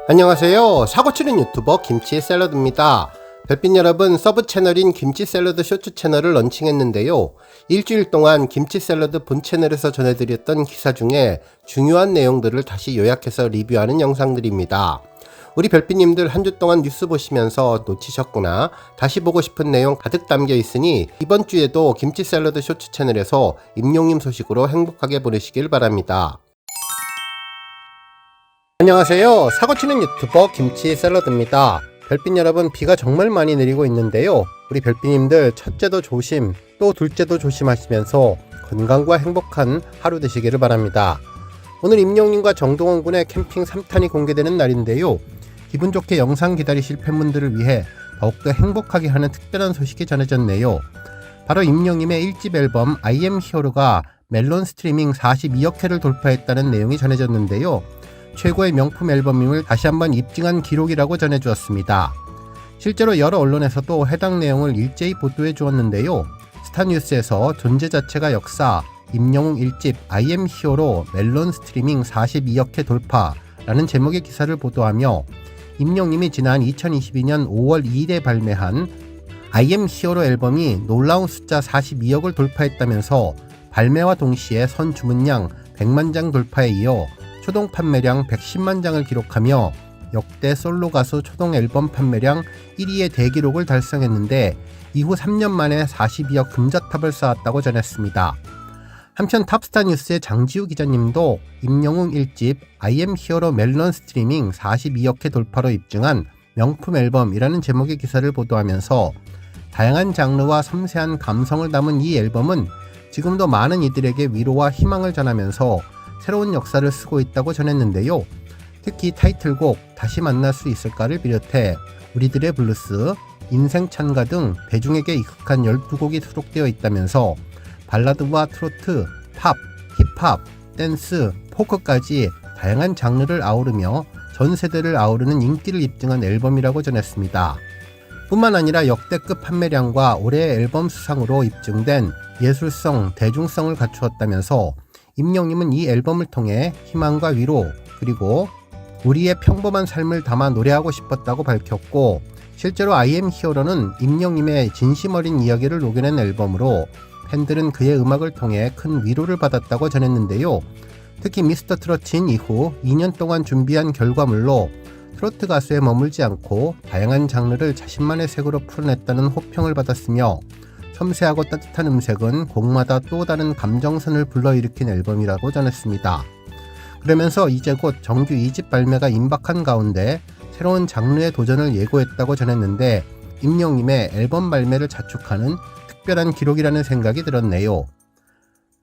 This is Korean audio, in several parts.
안녕하세요. 사고치는 유튜버 김치 샐러드입니다. 별빛 여러분, 서브 채널인 김치 샐러드 쇼츠 채널을 런칭했는데요. 일주일 동안 김치 샐러드 본 채널에서 전해드렸던 기사 중에 중요한 내용들을 다시 요약해서 리뷰하는 영상들입니다. 우리 별빛님들 한 주 동안 뉴스 보시면서 놓치셨구나, 다시 보고 싶은 내용 가득 담겨 있으니 이번 주에도 김치 샐러드 쇼츠 채널에서 임용님 소식으로 행복하게 보내시길 바랍니다. 안녕하세요. 사고치는 유튜버 김치 샐러드입니다. 별빛 여러분, 비가 정말 많이 내리고 있는데요. 우리 별빛님들 첫째도 조심, 또 둘째도 조심하시면서 건강과 행복한 하루 되시기를 바랍니다. 오늘 임영님과 정동원 군의 캠핑 3탄이 공개되는 날인데요. 기분 좋게 영상 기다리실 팬분들을 위해 더욱더 행복하게 하는 특별한 소식이 전해졌네요. 바로 임영님의 1집 앨범 I am hero가 멜론 스트리밍 42억 회를 돌파했다는 내용이 전해졌는데요. 최고의 명품 앨범임을 다시 한번 입증한 기록이라고 전해주었습니다. 실제로 여러 언론에서도 해당 내용을 일제히 보도해 주었는데요. 스타뉴스에서 존재 자체가 역사, 임영웅 1집 I am hero로 멜론 스트리밍 42억 회 돌파라는 제목의 기사를 보도하며 임영님이 지난 2022년 5월 2일에 발매한 I am hero 앨범이 놀라운 숫자 42억을 돌파했다면서 발매와 동시에 선 주문량 100만 장 돌파에 이어 초동 판매량 110만 장을 기록하며 역대 솔로 가수 초동 앨범 판매량 1위의 대기록을 달성했는데 이후 3년 만에 42억 금자탑을 쌓았다고 전했습니다. 한편 탑스타 뉴스의 장지우 기자님도 임영웅 1집 I am hero 멜론 스트리밍 42억 회 돌파로 입증한 명품 앨범이라는 제목의 기사를 보도하면서 다양한 장르와 섬세한 감성을 담은 이 앨범은 지금도 많은 이들에게 위로와 희망을 전하면서 새로운 역사를 쓰고 있다고 전했는데요. 특히 타이틀곡 다시 만날 수 있을까를 비롯해 우리들의 블루스, 인생 찬가 등 대중에게 익숙한 12곡이 수록되어 있다면서 발라드와 트로트, 팝, 힙합, 댄스, 포크까지 다양한 장르를 아우르며 전 세대를 아우르는 인기를 입증한 앨범이라고 전했습니다. 뿐만 아니라 역대급 판매량과 올해의 앨범 수상으로 입증된 예술성, 대중성을 갖추었다면서 임영님은 이 앨범을 통해 희망과 위로, 그리고 우리의 평범한 삶을 담아 노래하고 싶었다고 밝혔고, 실제로 I am hero는 임영님의 진심 어린 이야기를 녹여낸 앨범으로 팬들은 그의 음악을 통해 큰 위로를 받았다고 전했는데요. 특히 미스터 트롯인 이후 2년 동안 준비한 결과물로 트로트 가수에 머물지 않고 다양한 장르를 자신만의 색으로 풀어냈다는 호평을 받았으며, 섬세하고 따뜻한 음색은 곡마다 또 다른 감정선을 불러일으킨 앨범이라고 전했습니다. 그러면서 이제 곧 정규 2집 발매가 임박한 가운데 새로운 장르의 도전을 예고했다고 전했는데, 임영님의 앨범 발매를 자축하는 특별한 기록이라는 생각이 들었네요.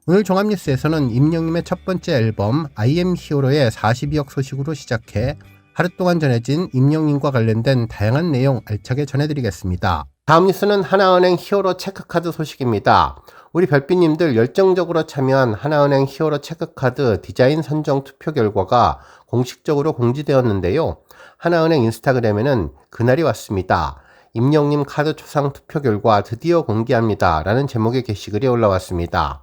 오늘 종합뉴스에서는 임영님의 첫 번째 앨범 I am hero의 42억 소식으로 시작해 하루 동안 전해진 임영님과 관련된 다양한 내용 알차게 전해드리겠습니다. 다음 뉴스는 하나은행 히어로 체크카드 소식입니다. 우리 별빛님들 열정적으로 참여한 하나은행 히어로 체크카드 디자인 선정 투표 결과가 공식적으로 공지되었는데요. 하나은행 인스타그램에는 그날이 왔습니다. 임영님 카드 초상 투표 결과 드디어 공개합니다 라는 제목의 게시글이 올라왔습니다.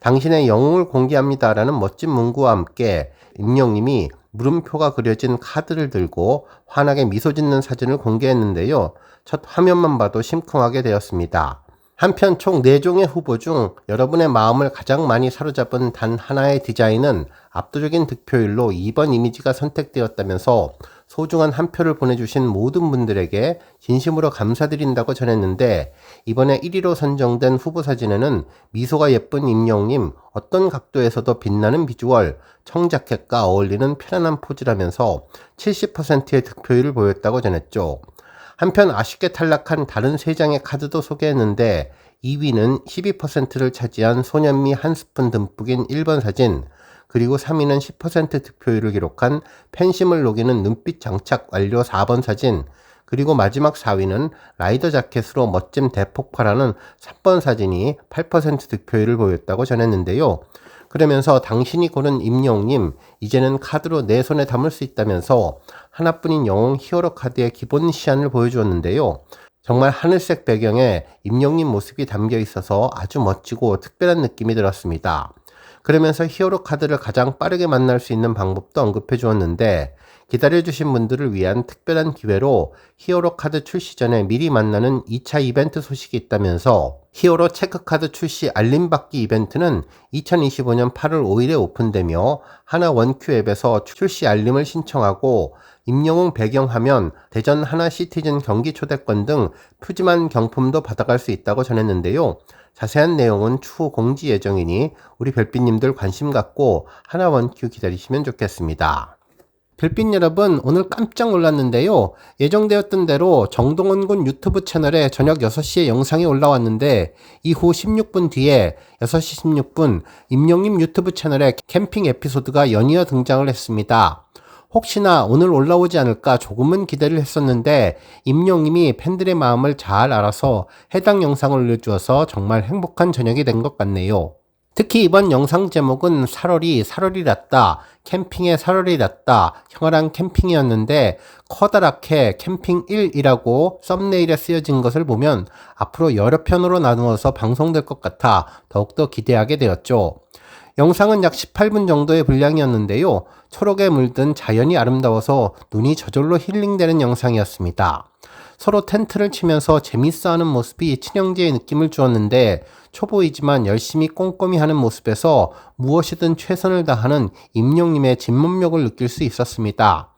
당신의 영웅을 공개합니다 라는 멋진 문구와 함께 임영님이 물음표가 그려진 카드를 들고 환하게 미소 짓는 사진을 공개했는데요. 첫 화면만 봐도 심쿵하게 되었습니다. 한편 총 4종의 후보 중 여러분의 마음을 가장 많이 사로잡은 단 하나의 디자인은 압도적인 득표율로 2번 이미지가 선택되었다면서 소중한 한 표를 보내주신 모든 분들에게 진심으로 감사드린다고 전했는데, 이번에 1위로 선정된 후보 사진에는 미소가 예쁜 임영님, 어떤 각도에서도 빛나는 비주얼, 청자켓과 어울리는 편안한 포즈라면서 70%의 득표율을 보였다고 전했죠. 한편 아쉽게 탈락한 다른 3장의 카드도 소개했는데 2위는 12%를 차지한 소년미 한 스푼 듬뿍인 1번 사진, 그리고 3위는 10% 득표율을 기록한 팬심을 녹이는 눈빛 장착 완료 4번 사진, 그리고 마지막 4위는 라이더 자켓으로 멋짐 대폭발하는 3번 사진이 8% 득표율을 보였다고 전했는데요. 그러면서 당신이 고른 임영웅님, 이제는 카드로 내 손에 담을 수 있다면서 하나뿐인 영웅 히어로 카드의 기본 시안을 보여주었는데요. 정말 하늘색 배경에 임영웅님 모습이 담겨 있어서 아주 멋지고 특별한 느낌이 들었습니다. 그러면서 히어로 카드를 가장 빠르게 만날 수 있는 방법도 언급해 주었는데, 기다려주신 분들을 위한 특별한 기회로 히어로 카드 출시 전에 미리 만나는 2차 이벤트 소식이 있다면서 히어로 체크카드 출시 알림받기 이벤트는 2025년 8월 5일에 오픈되며 하나 원큐 앱에서 출시 알림을 신청하고 임영웅 배경화면, 대전 하나 시티즌 경기 초대권 등 푸짐한 경품도 받아갈 수 있다고 전했는데요. 자세한 내용은 추후 공지 예정이니 우리 별빛님들 관심 갖고 하나 원큐 기다리시면 좋겠습니다. 별빛 여러분, 오늘 깜짝 놀랐는데요. 예정되었던 대로 정동원 군 유튜브 채널에 저녁 6시에 영상이 올라왔는데 이후 16분 뒤에 6시 16분 임영님 유튜브 채널에 캠핑 에피소드가 연이어 등장을 했습니다. 혹시나 오늘 올라오지 않을까 조금은 기대를 했었는데 임영님이 팬들의 마음을 잘 알아서 해당 영상을 올려주어서 정말 행복한 저녁이 된 것 같네요. 특히 이번 영상 제목은 살얼이 났다, 캠핑에 살얼이 났다, 형아랑 캠핑이었는데 커다랗게 캠핑 1이라고 썸네일에 쓰여진 것을 보면 앞으로 여러 편으로 나누어서 방송될 것 같아 더욱더 기대하게 되었죠. 영상은 약 18분 정도의 분량이었는데요. 초록에 물든 자연이 아름다워서 눈이 저절로 힐링되는 영상이었습니다. 서로 텐트를 치면서 재밌어하는 모습이 친형제의 느낌을 주었는데 초보이지만 열심히 꼼꼼히 하는 모습에서 무엇이든 최선을 다하는 임영님의 진면목을 느낄 수 있었습니다.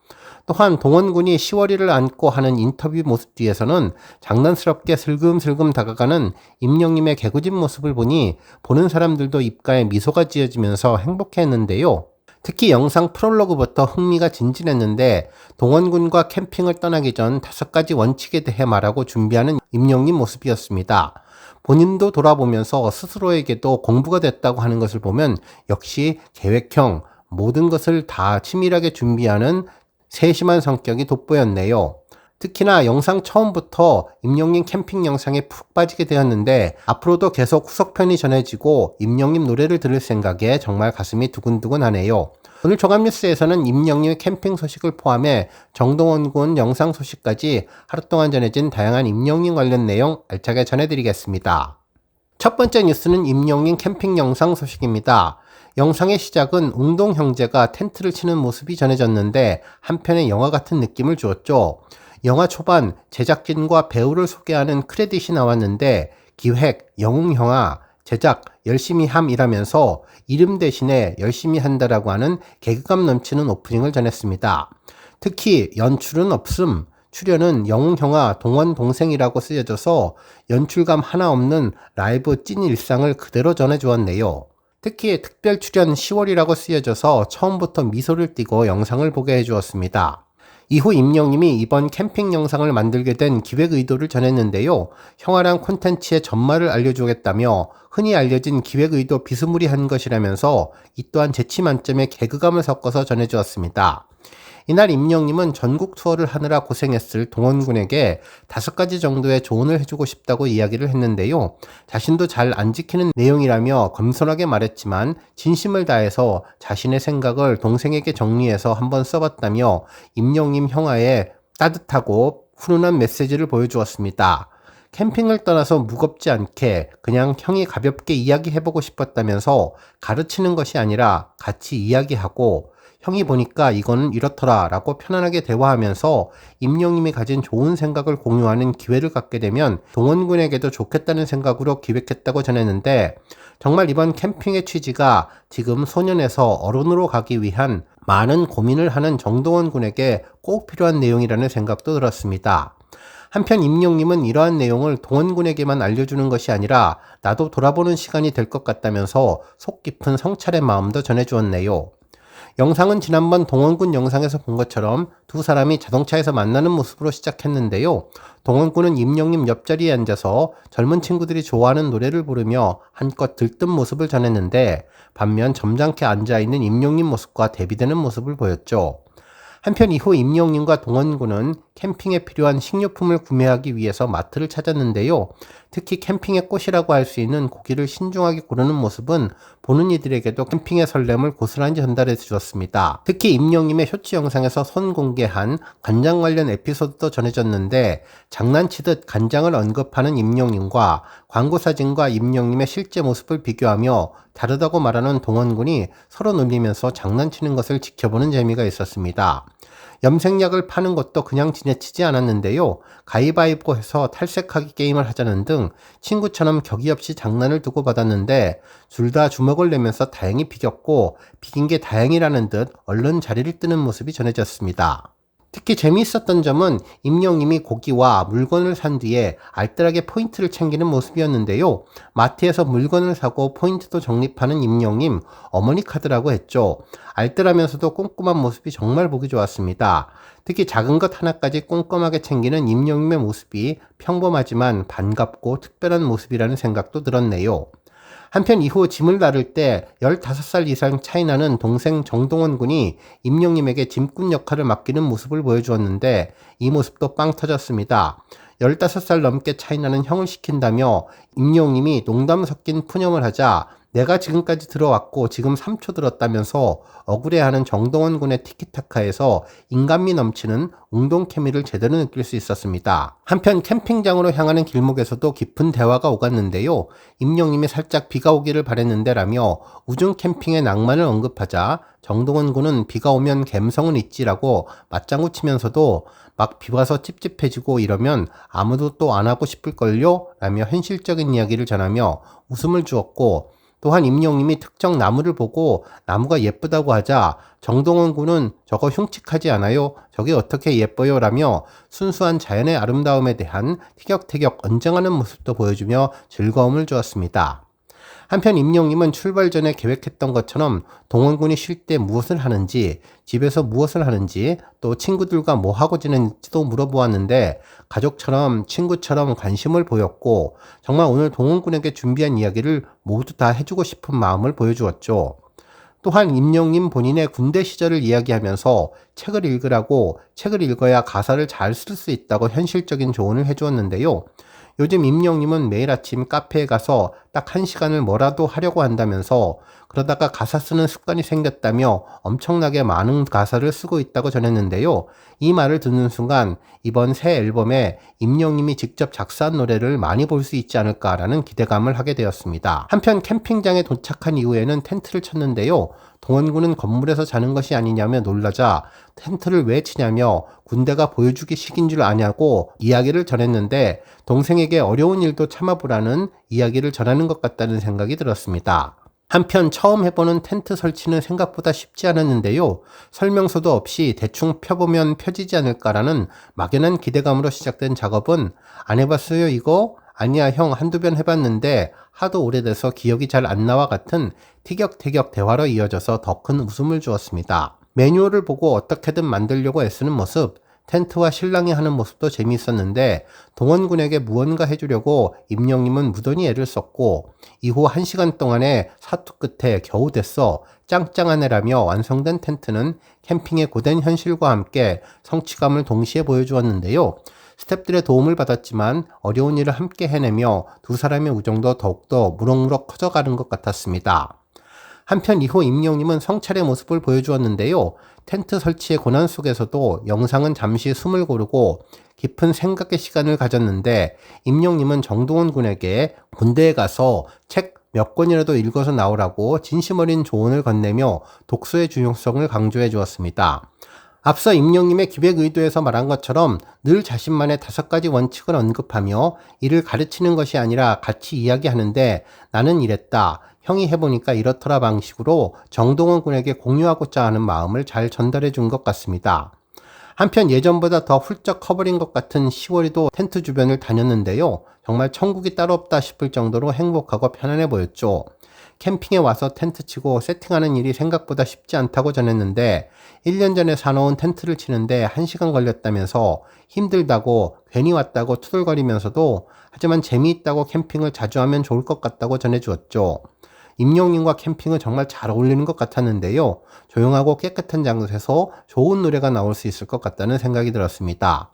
또한 동원군이 시월이를 안고 하는 인터뷰 모습 뒤에서는 장난스럽게 슬금슬금 다가가는 임영님의 개구진 모습을 보니 보는 사람들도 입가에 미소가 지어지면서 행복해했는데요. 특히 영상 프롤로그부터 흥미가 진진했는데 동원군과 캠핑을 떠나기 전 5가지 원칙에 대해 말하고 준비하는 임영님 모습이었습니다. 본인도 돌아보면서 스스로에게도 공부가 됐다고 하는 것을 보면 역시 계획형, 모든 것을 다 치밀하게 준비하는 세심한 성격이 돋보였네요. 특히나 영상 처음부터 임영님 캠핑 영상에 푹 빠지게 되었는데 앞으로도 계속 후속편이 전해지고 임영님 노래를 들을 생각에 정말 가슴이 두근두근하네요. 오늘 종합뉴스에서는 임영님의 캠핑 소식을 포함해 정동원 군 영상 소식까지 하루 동안 전해진 다양한 임영님 관련 내용 알차게 전해드리겠습니다. 첫 번째 뉴스는 임영님 캠핑 영상 소식입니다. 영상의 시작은 웅동 형제가 텐트를 치는 모습이 전해졌는데 한편의 영화 같은 느낌을 주었죠. 영화 초반 제작진과 배우를 소개하는 크레딧이 나왔는데 기획 영웅형아, 제작 열심히 함이라면서 이름 대신에 열심히 한다라고 하는 개그감 넘치는 오프닝을 전했습니다. 특히 연출은 없음, 출연은 영웅형아 동원 동생이라고 쓰여져서 연출감 하나 없는 라이브 찐 일상을 그대로 전해주었네요. 특히 특별 출연 10월이라고 쓰여져서 처음부터 미소를 띠고 영상을 보게 해주었습니다. 이후 임영님이 이번 캠핑 영상을 만들게 된 기획 의도를 전했는데요. 형아랑 콘텐츠의 전말을 알려주겠다며 흔히 알려진 기획 의도 비스무리한 것이라면서 이 또한 재치 만점의 개그감을 섞어서 전해주었습니다. 이날 임영님은 전국 투어를 하느라 고생했을 동원군에게 5가지 정도의 조언을 해주고 싶다고 이야기를 했는데요. 자신도 잘 안 지키는 내용이라며 겸손하게 말했지만 진심을 다해서 자신의 생각을 동생에게 정리해서 한번 써봤다며 임영님 형아의 따뜻하고 훈훈한 메시지를 보여주었습니다. 캠핑을 떠나서 무겁지 않게 그냥 형이 가볍게 이야기해보고 싶었다면서 가르치는 것이 아니라 같이 이야기하고 형이 보니까 이거는 이렇더라 라고 편안하게 대화하면서 임영님이 가진 좋은 생각을 공유하는 기회를 갖게 되면 동원군에게도 좋겠다는 생각으로 기획했다고 전했는데 정말 이번 캠핑의 취지가 지금 소년에서 어른으로 가기 위한 많은 고민을 하는 정동원 군에게 꼭 필요한 내용이라는 생각도 들었습니다. 한편 임영님은 이러한 내용을 동원군에게만 알려주는 것이 아니라 나도 돌아보는 시간이 될 것 같다면서 속 깊은 성찰의 마음도 전해주었네요. 영상은 지난번 동원군 영상에서 본 것처럼 두 사람이 자동차에서 만나는 모습으로 시작했는데요. 동원군은 임영님 옆자리에 앉아서 젊은 친구들이 좋아하는 노래를 부르며 한껏 들뜬 모습을 전했는데 반면 점잖게 앉아있는 임영님 모습과 대비되는 모습을 보였죠. 한편 이후 임영님과 동원군은 캠핑에 필요한 식료품을 구매하기 위해서 마트를 찾았는데요. 특히 캠핑의 꽃이라고 할 수 있는 고기를 신중하게 고르는 모습은 보는 이들에게도 캠핑의 설렘을 고스란히 전달해 주었습니다. 특히 임영님의 쇼츠 영상에서 선공개한 간장 관련 에피소드도 전해졌는데 장난치듯 간장을 언급하는 임영님과 광고 사진과 임영님의 실제 모습을 비교하며 다르다고 말하는 동원군이 서로 놀리면서 장난치는 것을 지켜보는 재미가 있었습니다. 염색약을 파는 것도 그냥 지나치지 않았는데요. 가위바위보해서 탈색하기 게임을 하자는 등 친구처럼 격이 없이 장난을 두고 받았는데 둘 다 주먹을 내면서 다행히 비겼고 비긴 게 다행이라는 듯 얼른 자리를 뜨는 모습이 전해졌습니다. 특히 재미있었던 점은 임영님이 고기와 물건을 산 뒤에 알뜰하게 포인트를 챙기는 모습이었는데요. 마트에서 물건을 사고 포인트도 적립하는 임영님, 어머니 카드라고 했죠. 알뜰하면서도 꼼꼼한 모습이 정말 보기 좋았습니다. 특히 작은 것 하나까지 꼼꼼하게 챙기는 임영님의 모습이 평범하지만 반갑고 특별한 모습이라는 생각도 들었네요. 한편 이후 짐을 나를 때 15살 이상 차이 나는 동생 정동원 군이 임영님에게 짐꾼 역할을 맡기는 모습을 보여주었는데 이 모습도 빵 터졌습니다. 15살 넘게 차이 나는 형을 시킨다며 임영님이 농담 섞인 푸념을 하자 내가 지금까지 들어왔고 지금 3초 들었다면서 억울해하는 정동원 군의 티키타카에서 인간미 넘치는 웅동 케미를 제대로 느낄 수 있었습니다. 한편 캠핑장으로 향하는 길목에서도 깊은 대화가 오갔는데요. 임영님이 살짝 비가 오기를 바랬는데 라며 우중 캠핑의 낭만을 언급하자 정동원 군은 비가 오면 갬성은 있지라고 맞장구 치면서도 막 비 와서 찝찝해지고 이러면 아무도 또 안 하고 싶을걸요? 라며 현실적인 이야기를 전하며 웃음을 주었고 또한 임영님이 특정 나무를 보고 나무가 예쁘다고 하자 정동원 군은 저거 흉측하지 않아요? 저게 어떻게 예뻐요? 라며 순수한 자연의 아름다움에 대한 티격태격 언쟁하는 모습도 보여주며 즐거움을 주었습니다. 한편 임영님은 출발 전에 계획했던 것처럼 동원군이 쉴 때 무엇을 하는지, 집에서 무엇을 하는지, 또 친구들과 뭐 하고 지내는지도 물어보았는데 가족처럼 친구처럼 관심을 보였고 정말 오늘 동원군에게 준비한 이야기를 모두 다 해주고 싶은 마음을 보여주었죠. 또한 임영님 본인의 군대 시절을 이야기하면서 책을 읽으라고 책을 읽어야 가사를 잘 쓸 수 있다고 현실적인 조언을 해주었는데요. 요즘 임영님은 매일 아침 카페에 가서 딱 1시간을 뭐라도 하려고 한다면서 그러다가 가사 쓰는 습관이 생겼다며 엄청나게 많은 가사를 쓰고 있다고 전했는데요. 이 말을 듣는 순간 이번 새 앨범에 임영님이 직접 작사한 노래를 많이 볼 수 있지 않을까라는 기대감을 하게 되었습니다. 한편 캠핑장에 도착한 이후에는 텐트를 쳤는데요. 동원군은 건물에서 자는 것이 아니냐며 놀라자 텐트를 왜 치냐며 군대가 보여주기 식인 줄 아냐고 이야기를 전했는데 동생에게 어려운 일도 참아보라는 이야기를 전하는 것 같다는 생각이 들었습니다. 한편 처음 해보는 텐트 설치는 생각보다 쉽지 않았는데요. 설명서도 없이 대충 펴보면 펴지지 않을까라는 막연한 기대감으로 시작된 작업은 안 해봤어요 이거? 아니야 형 한두 번 해봤는데 하도 오래돼서 기억이 잘 안 나와 같은 티격태격 대화로 이어져서 더 큰 웃음을 주었습니다. 매뉴얼을 보고 어떻게든 만들려고 애쓰는 모습, 텐트와 신랑이 하는 모습도 재미있었는데 동원군에게 무언가 해주려고 임영님은 무던히 애를 썼고 이후 1시간 동안의 사투 끝에 겨우 됐어 짱짱한 애라며 완성된 텐트는 캠핑의 고된 현실과 함께 성취감을 동시에 보여주었는데요. 스태프들의 도움을 받았지만 어려운 일을 함께 해내며 두 사람의 우정도 더욱더 무럭무럭 커져가는 것 같았습니다. 한편 이후 임영님은 성찰의 모습을 보여주었는데요. 텐트 설치의 고난 속에서도 영상은 잠시 숨을 고르고 깊은 생각의 시간을 가졌는데 임영님은 정동원 군에게 군대에 가서 책 몇 권이라도 읽어서 나오라고 진심 어린 조언을 건네며 독서의 중요성을 강조해 주었습니다. 앞서 임영님의 기획 의도에서 말한 것처럼 늘 자신만의 5가지 원칙을 언급하며 이를 가르치는 것이 아니라 같이 이야기하는데 나는 이랬다. 형이 해보니까 이렇더라 방식으로 정동원 군에게 공유하고자 하는 마음을 잘 전달해 준 것 같습니다. 한편 예전보다 더 훌쩍 커버린 것 같은 10월에도 텐트 주변을 다녔는데요. 정말 천국이 따로 없다 싶을 정도로 행복하고 편안해 보였죠. 캠핑에 와서 텐트 치고 세팅하는 일이 생각보다 쉽지 않다고 전했는데 1년 전에 사놓은 텐트를 치는데 1시간 걸렸다면서 힘들다고 괜히 왔다고 투덜거리면서도 하지만 재미있다고 캠핑을 자주 하면 좋을 것 같다고 전해주었죠. 임영님과 캠핑은 정말 잘 어울리는 것 같았는데요. 조용하고 깨끗한 장소에서 좋은 노래가 나올 수 있을 것 같다는 생각이 들었습니다.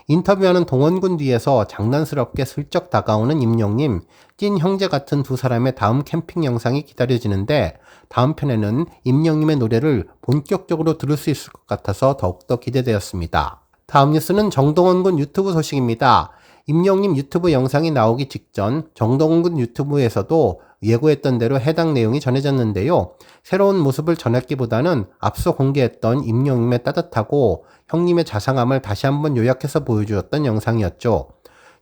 인터뷰하는 동원군 뒤에서 장난스럽게 슬쩍 다가오는 임영님, 찐 형제 같은 두 사람의 다음 캠핑 영상이 기다려지는데 다음 편에는 임영님의 노래를 본격적으로 들을 수 있을 것 같아서 더욱더 기대되었습니다. 다음 뉴스는 정동원 군 유튜브 소식입니다. 임영님 유튜브 영상이 나오기 직전 정동훈 유튜브에서도 예고했던 대로 해당 내용이 전해졌는데요. 새로운 모습을 전했기보다는 앞서 공개했던 임영님의 따뜻하고 형님의 자상함을 다시 한번 요약해서 보여주었던 영상이었죠.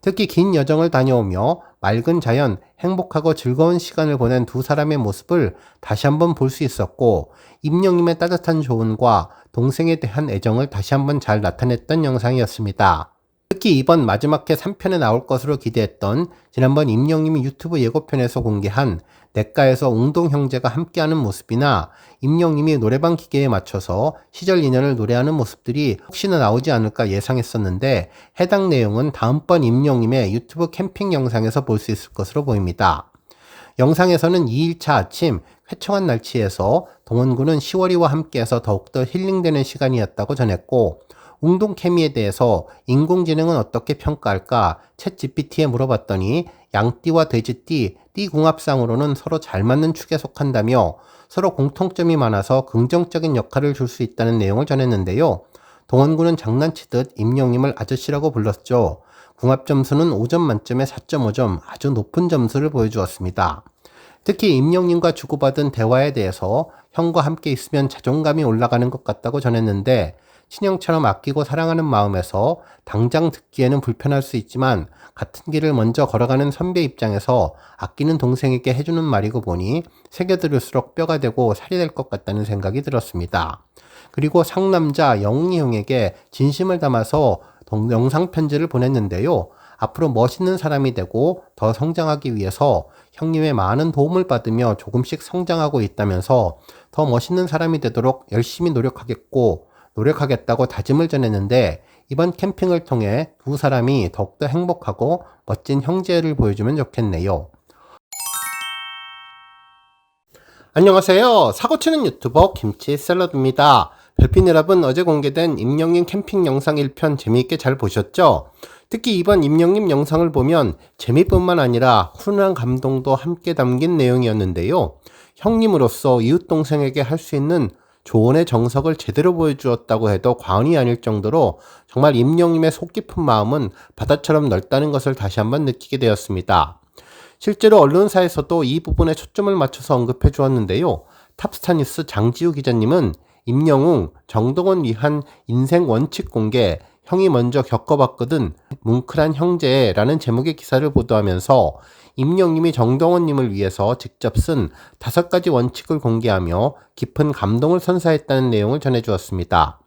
특히 긴 여정을 다녀오며 맑은 자연, 행복하고 즐거운 시간을 보낸 두 사람의 모습을 다시 한번 볼 수 있었고, 임영님의 따뜻한 조언과 동생에 대한 애정을 다시 한번 잘 나타냈던 영상이었습니다. 특히 이번 마지막 회 3편에 나올 것으로 기대했던 지난번 임영님이 유튜브 예고편에서 공개한 냇가에서 웅동 형제가 함께하는 모습이나 임영님이 노래방 기계에 맞춰서 시절 인연을 노래하는 모습들이 혹시나 나오지 않을까 예상했었는데, 해당 내용은 다음번 임영님의 유튜브 캠핑 영상에서 볼 수 있을 것으로 보입니다. 영상에서는 2일차 아침 회청한 날씨에서 동원군은 시월이와 함께해서 더욱더 힐링되는 시간이었다고 전했고, 웅동 케미에 대해서 인공지능은 어떻게 평가할까 챗GPT에 물어봤더니 양띠와 돼지띠, 띠궁합상으로는 서로 잘 맞는 축에 속한다며 서로 공통점이 많아서 긍정적인 역할을 줄 수 있다는 내용을 전했는데요. 동원군은 장난치듯 임영님을 아저씨라고 불렀죠. 궁합 점수는 5점 만점에 4.5점, 아주 높은 점수를 보여주었습니다. 특히 임영님과 주고받은 대화에 대해서 형과 함께 있으면 자존감이 올라가는 것 같다고 전했는데, 친형처럼 아끼고 사랑하는 마음에서 당장 듣기에는 불편할 수 있지만 같은 길을 먼저 걸어가는 선배 입장에서 아끼는 동생에게 해주는 말이고 보니 새겨들을수록 뼈가 되고 살이 될 것 같다는 생각이 들었습니다. 그리고 상남자 영웅이 형에게 진심을 담아서 영상 편지를 보냈는데요. 앞으로 멋있는 사람이 되고 더 성장하기 위해서 형님의 많은 도움을 받으며 조금씩 성장하고 있다면서 더 멋있는 사람이 되도록 열심히 노력하겠다고 다짐을 전했는데, 이번 캠핑을 통해 두 사람이 더욱더 행복하고 멋진 형제를 보여주면 좋겠네요. 안녕하세요. 사고치는 유튜버 김치샐러드입니다. 별핀 여러분, 어제 공개된 임영님 캠핑 영상 1편 재미있게 잘 보셨죠? 특히 이번 임영님 영상을 보면 재미뿐만 아니라 훈훈한 감동도 함께 담긴 내용이었는데요. 형님으로서 이웃동생에게 할 수 있는 조언의 정석을 제대로 보여주었다고 해도 과언이 아닐 정도로 정말 임영님의 속 깊은 마음은 바다처럼 넓다는 것을 다시 한번 느끼게 되었습니다. 실제로 언론사에서도 이 부분에 초점을 맞춰서 언급해 주었는데요. 탑스타뉴스 장지우 기자님은 임영웅, 정동원 위한 인생 원칙 공개, 형이 먼저 겪어봤거든, 뭉클한 형제라는 제목의 기사를 보도하면서 임영님이 정동원님을 위해서 직접 쓴 5가지 원칙을 공개하며 깊은 감동을 선사했다는 내용을 전해주었습니다.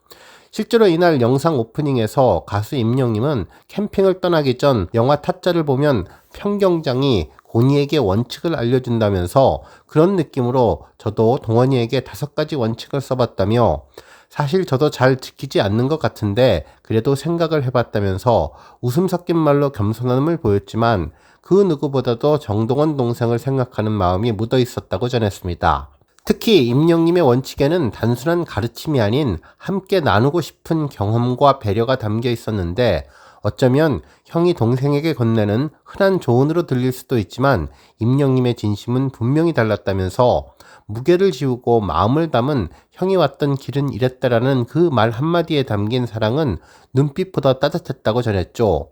실제로 이날 영상 오프닝에서 가수 임영님은 캠핑을 떠나기 전 영화 타짜를 보면 평경장이 고니에게 원칙을 알려준다면서 그런 느낌으로 저도 동원이에게 5가지 원칙을 써봤다며, 사실 저도 잘 지키지 않는 것 같은데 그래도 생각을 해봤다면서 웃음 섞인 말로 겸손함을 보였지만 그 누구보다도 정동원 동생을 생각하는 마음이 묻어 있었다고 전했습니다. 특히 임영님의 원칙에는 단순한 가르침이 아닌 함께 나누고 싶은 경험과 배려가 담겨 있었는데, 어쩌면 형이 동생에게 건네는 흔한 조언으로 들릴 수도 있지만 임영님의 진심은 분명히 달랐다면서 무게를 지우고 마음을 담은 형이 왔던 길은 이랬다라는 그 말 한마디에 담긴 사랑은 눈빛보다 따뜻했다고 전했죠.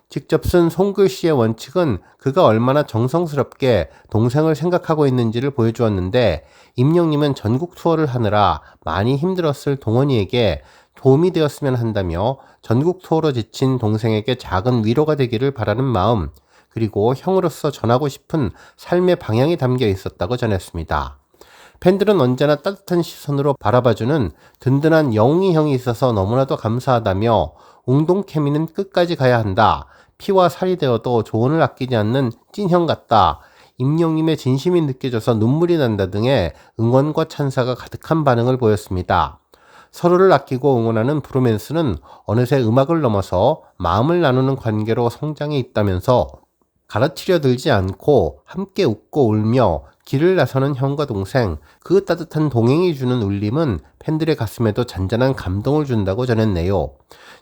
직접 쓴 손글씨의 원칙은 그가 얼마나 정성스럽게 동생을 생각하고 있는지를 보여주었는데, 임영님은 전국 투어를 하느라 많이 힘들었을 동원이에게 도움이 되었으면 한다며 전국 투어로 지친 동생에게 작은 위로가 되기를 바라는 마음, 그리고 형으로서 전하고 싶은 삶의 방향이 담겨 있었다고 전했습니다. 팬들은 언제나 따뜻한 시선으로 바라봐주는 든든한 영웅이 형이 있어서 너무나도 감사하다며 웅동 케미는 끝까지 가야 한다. 피와 살이 되어도 조언을 아끼지 않는 찐형 같다. 임영님의 진심이 느껴져서 눈물이 난다 등의 응원과 찬사가 가득한 반응을 보였습니다. 서로를 아끼고 응원하는 브로맨스는 어느새 음악을 넘어서 마음을 나누는 관계로 성장해 있다면서 가르치려 들지 않고 함께 웃고 울며 길을 나서는 형과 동생, 그 따뜻한 동행이 주는 울림은 팬들의 가슴에도 잔잔한 감동을 준다고 전했네요.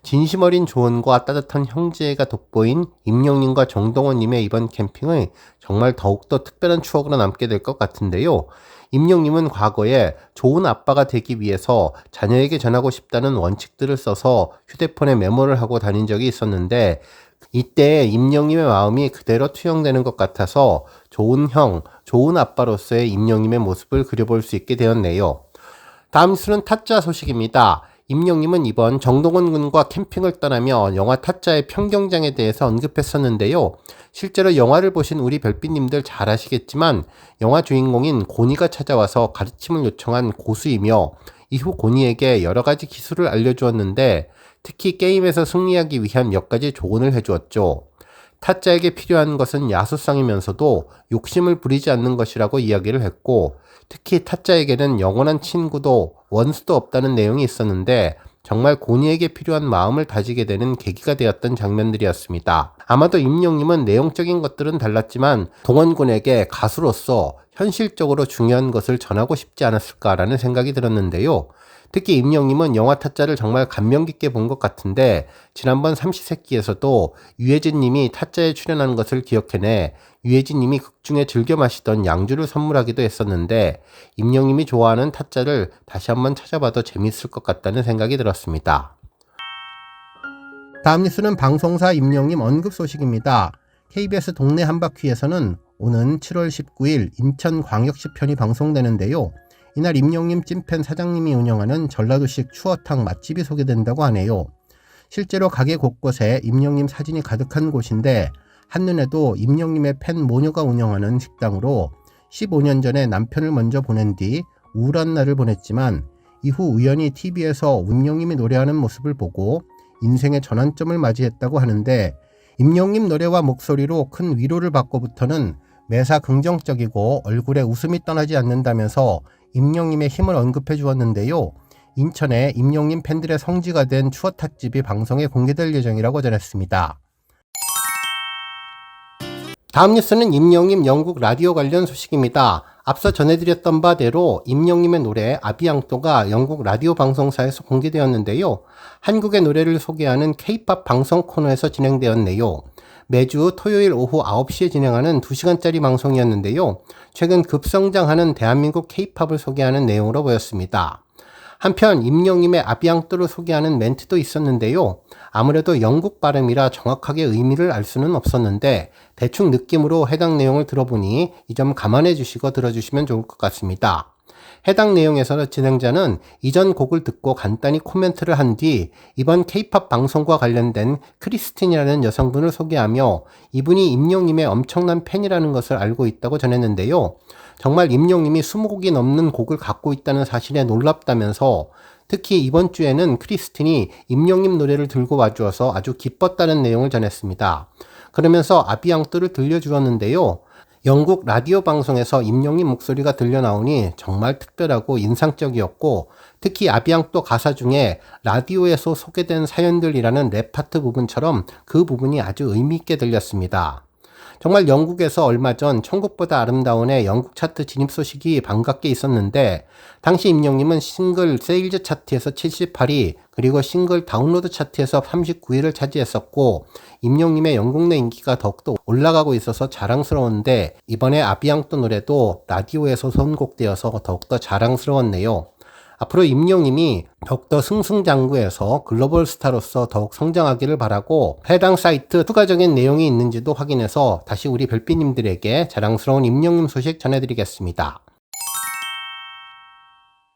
진심 어린 조언과 따뜻한 형제가 돋보인 임영님과 정동원님의 이번 캠핑은 정말 더욱더 특별한 추억으로 남게 될 것 같은데요. 임영님은 과거에 좋은 아빠가 되기 위해서 자녀에게 전하고 싶다는 원칙들을 써서 휴대폰에 메모를 하고 다닌 적이 있었는데, 이때 임영님의 마음이 그대로 투영되는 것 같아서 좋은 형, 좋은 아빠로서의 임영님의 모습을 그려볼 수 있게 되었네요. 다음 뉴스는 타짜 소식입니다. 임영님은 이번 정동원 군과 캠핑을 떠나며 영화 타짜의 평경장에 대해서 언급했었는데요. 실제로 영화를 보신 우리 별빛님들 잘 아시겠지만 영화 주인공인 고니가 찾아와서 가르침을 요청한 고수이며 이후 고니에게 여러 가지 기술을 알려주었는데 특히 게임에서 승리하기 위한 몇 가지 조언을 해주었죠. 타짜에게 필요한 것은 야수성이면서도 욕심을 부리지 않는 것이라고 이야기를 했고 특히 타짜에게는 영원한 친구도 원수도 없다는 내용이 있었는데 정말 고니에게 필요한 마음을 다지게 되는 계기가 되었던 장면들이었습니다. 아마도 임영님은 내용적인 것들은 달랐지만 동원군에게 가수로서 현실적으로 중요한 것을 전하고 싶지 않았을까라는 생각이 들었는데요. 특히 임영님은 영화 타짜를 정말 감명 깊게 본 것 같은데 지난번 삼시세끼에서도 유해진님이 타짜에 출연한 것을 기억해내 유해진님이 극중에 즐겨 마시던 양주를 선물하기도 했었는데 임영님이 좋아하는 타짜를 다시 한번 찾아봐도 재밌을 것 같다는 생각이 들었습니다. 다음 뉴스는 방송사 임영님 언급 소식입니다. KBS 동네 한바퀴에서는 오는 7월 19일 인천광역시 편이 방송되는데요. 이날 임영님 찐팬 사장님이 운영하는 전라도식 추어탕 맛집이 소개된다고 하네요. 실제로 가게 곳곳에 임영님 사진이 가득한 곳인데 한눈에도 임영님의 팬 모녀가 운영하는 식당으로 15년 전에 남편을 먼저 보낸 뒤 우울한 날을 보냈지만 이후 우연히 TV에서 임영님이 노래하는 모습을 보고 인생의 전환점을 맞이했다고 하는데 임영님 노래와 목소리로 큰 위로를 받고부터는 매사 긍정적이고 얼굴에 웃음이 떠나지 않는다면서 임영님의 힘을 언급해 주었는데요. 인천에 임영님 팬들의 성지가 된 추어탕집이 방송에 공개될 예정이라고 전했습니다. 다음 뉴스는 임영님 영국 라디오 관련 소식입니다. 앞서 전해드렸던 바대로 임영님의 노래 아비앙토가 영국 라디오 방송사에서 공개되었는데요. 한국의 노래를 소개하는 K-POP 방송 코너에서 진행되었네요. 매주 토요일 오후 9시에 진행하는 2시간짜리 방송이었는데요. 최근 급성장하는 대한민국 K-POP을 소개하는 내용으로 보였습니다. 한편 임영님의 아비앙토를 소개하는 멘트도 있었는데요. 아무래도 영국 발음이라 정확하게 의미를 알 수는 없었는데 대충 느낌으로 해당 내용을 들어보니 이 점 감안해 주시고 들어주시면 좋을 것 같습니다. 해당 내용에서 진행자는 이전 곡을 듣고 간단히 코멘트를 한 뒤 이번 K-POP 방송과 관련된 크리스틴이라는 여성분을 소개하며 이분이 임영님의 엄청난 팬이라는 것을 알고 있다고 전했는데요. 정말 임영님이 20곡이 넘는 곡을 갖고 있다는 사실에 놀랍다면서 특히 이번 주에는 크리스틴이 임영님 노래를 들고 와주어서 아주 기뻤다는 내용을 전했습니다. 그러면서 아비앙토를 들려주었는데요. 영국 라디오 방송에서 임영님 목소리가 들려나오니 정말 특별하고 인상적이었고 특히 아비앙토 가사 중에 라디오에서 소개된 사연들이라는 랩 파트 부분처럼 그 부분이 아주 의미있게 들렸습니다. 정말 영국에서 얼마 전 천국보다 아름다운의 영국 차트 진입 소식이 반갑게 있었는데 당시 임영님은 싱글 세일즈 차트에서 78위 그리고 싱글 다운로드 차트에서 39위를 차지했었고 임영님의 영국 내 인기가 더욱더 올라가고 있어서 자랑스러운데 이번에 아비앙토 노래도 라디오에서 선곡되어서 더욱더 자랑스러웠네요. 앞으로 임영님이 더욱더 승승장구해서 글로벌 스타로서 더욱 성장하기를 바라고 해당 사이트 추가적인 내용이 있는지도 확인해서 다시 우리 별빛님들에게 자랑스러운 임영님 소식 전해드리겠습니다.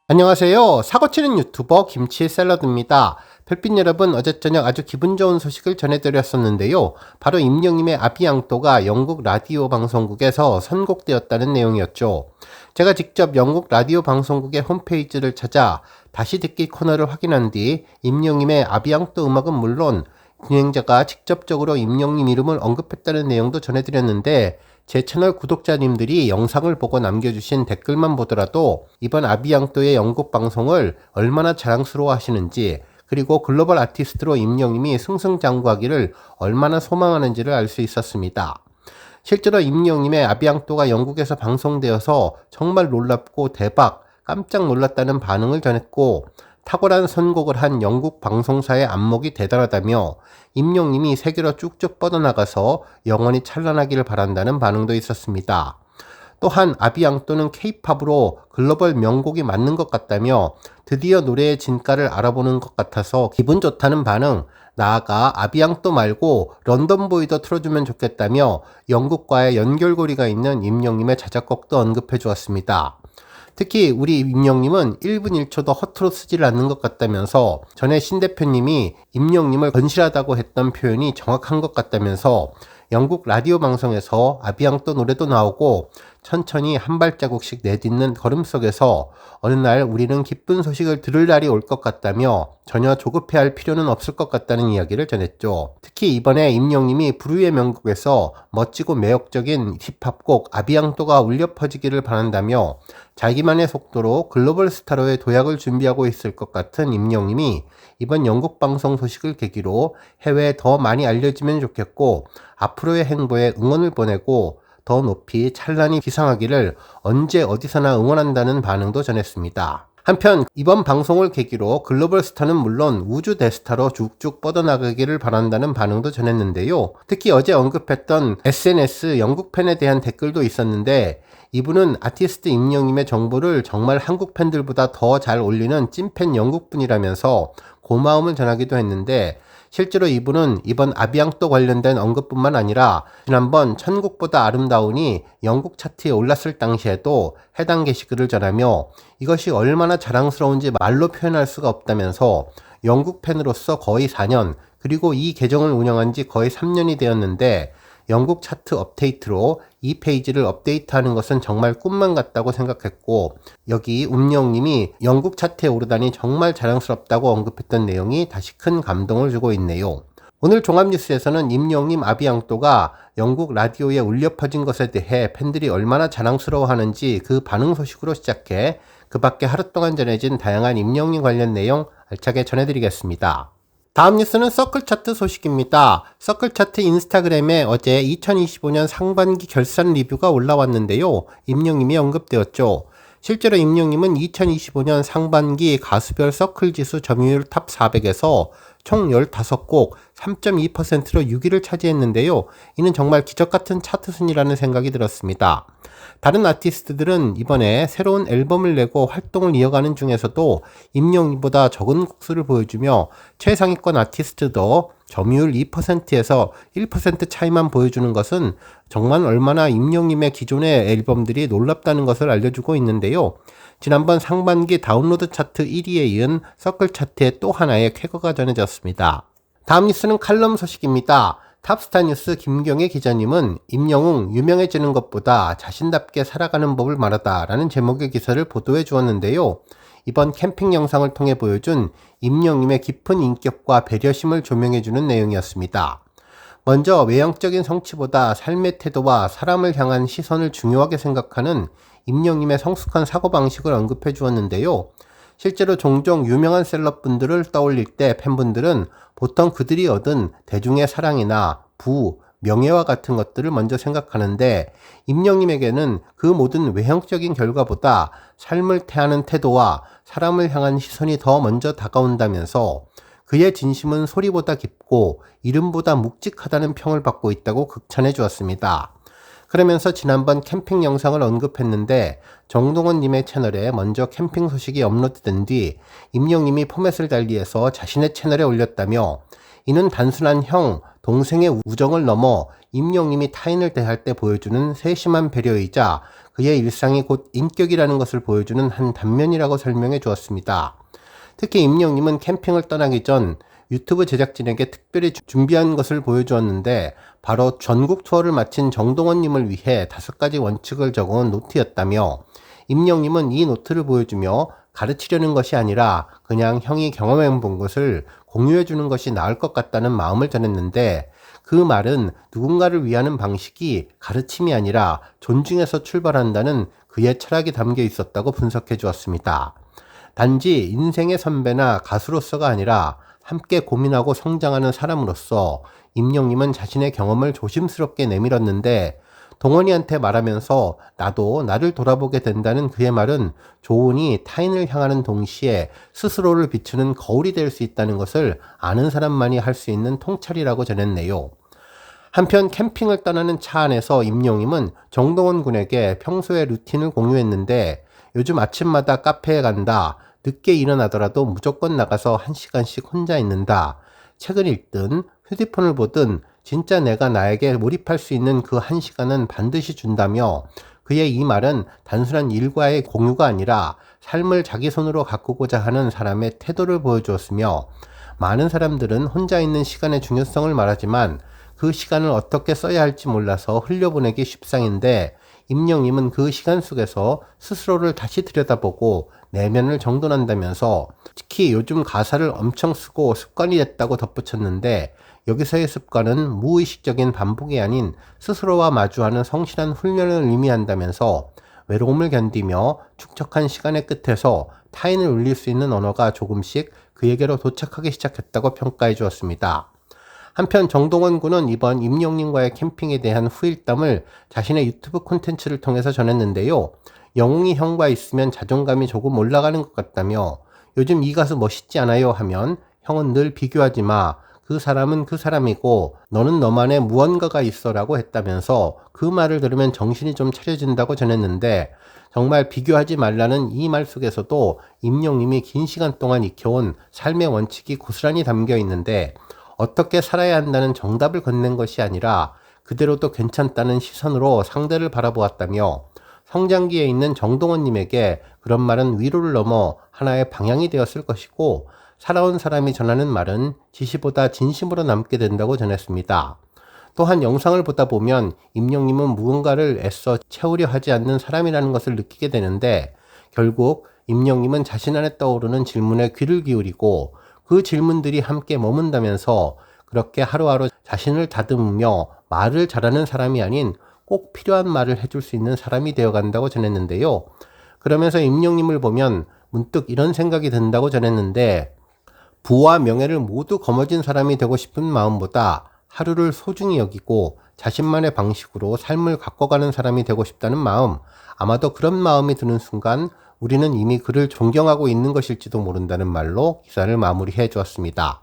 안녕하세요. 사고치는 유튜버 김치 샐러드입니다. 별빛 여러분, 어제 저녁 아주 기분 좋은 소식을 전해드렸었는데요. 바로 임영님의 아비앙토가 영국 라디오 방송국에서 선곡되었다는 내용이었죠. 제가 직접 영국 라디오 방송국의 홈페이지를 찾아 다시 듣기 코너를 확인한 뒤 임영님의 아비앙토 음악은 물론 진행자가 직접적으로 임영님 이름을 언급했다는 내용도 전해드렸는데 제 채널 구독자님들이 영상을 보고 남겨주신 댓글만 보더라도 이번 아비앙토의 영국 방송을 얼마나 자랑스러워 하시는지 그리고 글로벌 아티스트로 임영님이 승승장구하기를 얼마나 소망하는지를 알 수 있었습니다. 실제로 임영님의 아비앙토가 영국에서 방송되어서 정말 놀랍고 대박, 깜짝 놀랐다는 반응을 전했고 탁월한 선곡을 한 영국 방송사의 안목이 대단하다며 임영님이 세계로 쭉쭉 뻗어나가서 영원히 찬란하기를 바란다는 반응도 있었습니다. 또한 아비앙토는 K-POP으로 글로벌 명곡이 맞는 것 같다며 드디어 노래의 진가를 알아보는 것 같아서 기분 좋다는 반응, 나아가 아비앙또 말고 런던보이도 틀어주면 좋겠다며 영국과의 연결고리가 있는 임영님의 자작곡도 언급해 주었습니다. 특히 우리 임영님은 1분 1초도 허투루 쓰지를 않는 것 같다면서 전에 신 대표님이 임영님을 건실하다고 했던 표현이 정확한 것 같다면서 영국 라디오 방송에서 아비앙또 노래도 나오고 천천히 한 발자국씩 내딛는 걸음 속에서 어느 날 우리는 기쁜 소식을 들을 날이 올 것 같다며 전혀 조급해할 필요는 없을 것 같다는 이야기를 전했죠. 특히 이번에 임영님이 불후의 명곡에서 멋지고 매력적인 힙합곡 아비앙또가 울려 퍼지기를 바란다며 자기만의 속도로 글로벌 스타로의 도약을 준비하고 있을 것 같은 임영님이 이번 영국 방송 소식을 계기로 해외에 더 많이 알려지면 좋겠고 앞으로의 행보에 응원을 보내고 더 높이 찬란히 기상하기를 언제 어디서나 응원한다는 반응도 전했습니다. 한편 이번 방송을 계기로 글로벌 스타는 물론 우주 대스타로 쭉쭉 뻗어나가기를 바란다는 반응도 전했는데요. 특히 어제 언급했던 SNS 영국 팬에 대한 댓글도 있었는데 이분은 아티스트 임영님의 정보를 정말 한국 팬들보다 더 잘 올리는 찐팬 영국분이라면서 고마움을 전하기도 했는데 실제로 이분은 이번 아비앙또 관련된 언급뿐만 아니라 지난번 천국보다 아름다우니 영국 차트에 올랐을 당시에도 해당 게시글을 전하며 이것이 얼마나 자랑스러운지 말로 표현할 수가 없다면서 영국 팬으로서 거의 4년 그리고 이 계정을 운영한 지 거의 3년이 되었는데 영국 차트 업데이트로 이 페이지를 업데이트하는 것은 정말 꿈만 같다고 생각했고 여기 임영님이 영국 차트에 오르다니 정말 자랑스럽다고 언급했던 내용이 다시 큰 감동을 주고 있네요. 오늘 종합뉴스에서는 임영님 아비앙또가 영국 라디오에 울려 퍼진 것에 대해 팬들이 얼마나 자랑스러워하는지 그 반응 소식으로 시작해 그 밖에 하루 동안 전해진 다양한 임영님 관련 내용 알차게 전해드리겠습니다. 다음 뉴스는 서클차트 소식입니다. 서클차트 인스타그램에 어제 2025년 상반기 결산 리뷰가 올라왔는데요. 임영님이 언급되었죠. 실제로 임영님은 2025년 상반기 가수별 서클 지수 점유율 탑 400에서 총 15곡 3.2%로 6위를 차지했는데요. 이는 정말 기적같은 차트 순위라는 생각이 들었습니다. 다른 아티스트들은 이번에 새로운 앨범을 내고 활동을 이어가는 중에서도 임영님보다 적은 곡수를 보여주며 최상위권 아티스트도 점유율 2%에서 1% 차이만 보여주는 것은 정말 얼마나 임영님의 기존의 앨범들이 놀랍다는 것을 알려주고 있는데요. 지난번 상반기 다운로드 차트 1위에 이은 서클 차트의 또 하나의 쾌거가 전해졌습니다. 다음 뉴스는 칼럼 소식입니다. 탑스타 뉴스 김경애 기자님은 임영웅 유명해지는 것보다 자신답게 살아가는 법을 말하다 라는 제목의 기사를 보도해 주었는데요. 이번 캠핑 영상을 통해 보여준 임영님의 깊은 인격과 배려심을 조명해주는 내용이었습니다. 먼저 외형적인 성취보다 삶의 태도와 사람을 향한 시선을 중요하게 생각하는 임영님의 성숙한 사고방식을 언급해 주었는데요. 실제로 종종 유명한 셀럽분들을 떠올릴 때 팬분들은 보통 그들이 얻은 대중의 사랑이나 부, 명예와 같은 것들을 먼저 생각하는데 임영님에게는 그 모든 외형적인 결과보다 삶을 대하는 태도와 사람을 향한 시선이 더 먼저 다가온다면서 그의 진심은 소리보다 깊고 이름보다 묵직하다는 평을 받고 있다고 극찬해 주었습니다. 그러면서 지난번 캠핑 영상을 언급했는데 정동원님의 채널에 먼저 캠핑 소식이 업로드된 뒤 임영님이 포맷을 달리해서 자신의 채널에 올렸다며 이는 단순한 형, 동생의 우정을 넘어 임영님이 타인을 대할 때 보여주는 세심한 배려이자 그의 일상이 곧 인격이라는 것을 보여주는 한 단면이라고 설명해 주었습니다. 특히 임영님은 캠핑을 떠나기 전 유튜브 제작진에게 특별히 준비한 것을 보여주었는데 바로 전국 투어를 마친 정동원님을 위해 5가지 원칙을 적어온 노트였다며 임영님은 이 노트를 보여주며 가르치려는 것이 아니라 그냥 형이 경험해 본 것을 공유해 주는 것이 나을 것 같다는 마음을 전했는데 그 말은 누군가를 위하는 방식이 가르침이 아니라 존중에서 출발한다는 그의 철학이 담겨 있었다고 분석해 주었습니다. 단지 인생의 선배나 가수로서가 아니라 함께 고민하고 성장하는 사람으로서 임영님은 자신의 경험을 조심스럽게 내밀었는데 동원이한테 말하면서 나도 나를 돌아보게 된다는 그의 말은 조언이 타인을 향하는 동시에 스스로를 비추는 거울이 될 수 있다는 것을 아는 사람만이 할 수 있는 통찰이라고 전했네요. 한편 캠핑을 떠나는 차 안에서 임영님은 정동원 군에게 평소의 루틴을 공유했는데 요즘 아침마다 카페에 간다. 늦게 일어나더라도 무조건 나가서 1시간씩 혼자 있는다. 책을 읽든 휴대폰을 보든 진짜 내가 나에게 몰입할 수 있는 그 1시간은 반드시 준다며, 그의 이 말은 단순한 일과의 공유가 아니라 삶을 자기 손으로 가꾸고자 하는 사람의 태도를 보여주었으며, 많은 사람들은 혼자 있는 시간의 중요성을 말하지만 그 시간을 어떻게 써야 할지 몰라서 흘려보내기 십상인데, 임영님은 그 시간 속에서 스스로를 다시 들여다보고 내면을 정돈한다면서, 특히 요즘 가사를 엄청 쓰고 습관이 됐다고 덧붙였는데, 여기서의 습관은 무의식적인 반복이 아닌 스스로와 마주하는 성실한 훈련을 의미한다면서, 외로움을 견디며 축적한 시간의 끝에서 타인을 울릴 수 있는 언어가 조금씩 그에게로 도착하기 시작했다고 평가해 주었습니다. 한편 정동원 군은 이번 임영님과의 캠핑에 대한 후일담을 자신의 유튜브 콘텐츠를 통해서 전했는데요. 영웅이 형과 있으면 자존감이 조금 올라가는 것 같다며, 요즘 이 가수 멋있지 않아요 하면 형은 늘 비교하지 마, 그 사람은 그 사람이고 너는 너만의 무언가가 있어 라고 했다면서, 그 말을 들으면 정신이 좀 차려진다고 전했는데, 정말 비교하지 말라는 이 말 속에서도 임영님이 긴 시간 동안 익혀온 삶의 원칙이 고스란히 담겨 있는데, 어떻게 살아야 한다는 정답을 건넨 것이 아니라 그대로도 괜찮다는 시선으로 상대를 바라보았다며, 성장기에 있는 정동원님에게 그런 말은 위로를 넘어 하나의 방향이 되었을 것이고, 살아온 사람이 전하는 말은 지시보다 진심으로 남게 된다고 전했습니다. 또한 영상을 보다 보면 임영님은 무언가를 애써 채우려 하지 않는 사람이라는 것을 느끼게 되는데, 결국 임영님은 자신 안에 떠오르는 질문에 귀를 기울이고 그 질문들이 함께 머문다면서, 그렇게 하루하루 자신을 다듬으며 말을 잘하는 사람이 아닌 꼭 필요한 말을 해줄 수 있는 사람이 되어간다고 전했는데요. 그러면서 임영님을 보면 문득 이런 생각이 든다고 전했는데, 부와 명예를 모두 거머쥔 사람이 되고 싶은 마음보다 하루를 소중히 여기고 자신만의 방식으로 삶을 가꿔가는 사람이 되고 싶다는 마음, 아마도 그런 마음이 드는 순간 우리는 이미 그를 존경하고 있는 것일지도 모른다는 말로 기사를 마무리해 주었습니다.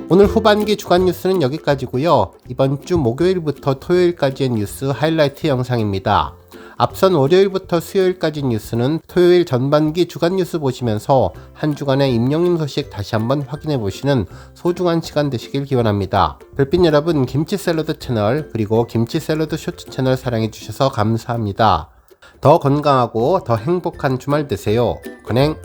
오늘 후반기 주간 뉴스는 여기까지고요. 이번 주 목요일부터 토요일까지의 뉴스 하이라이트 영상입니다. 앞선 월요일부터 수요일까지 뉴스는 토요일 전반기 주간 뉴스 보시면서 한 주간의 임영님 소식 다시 한번 확인해 보시는 소중한 시간 되시길 기원합니다. 별빛 여러분, 김치 샐러드 채널 그리고 김치 샐러드 쇼츠 채널 사랑해 주셔서 감사합니다. 더 건강하고 더 행복한 주말 되세요. 건행!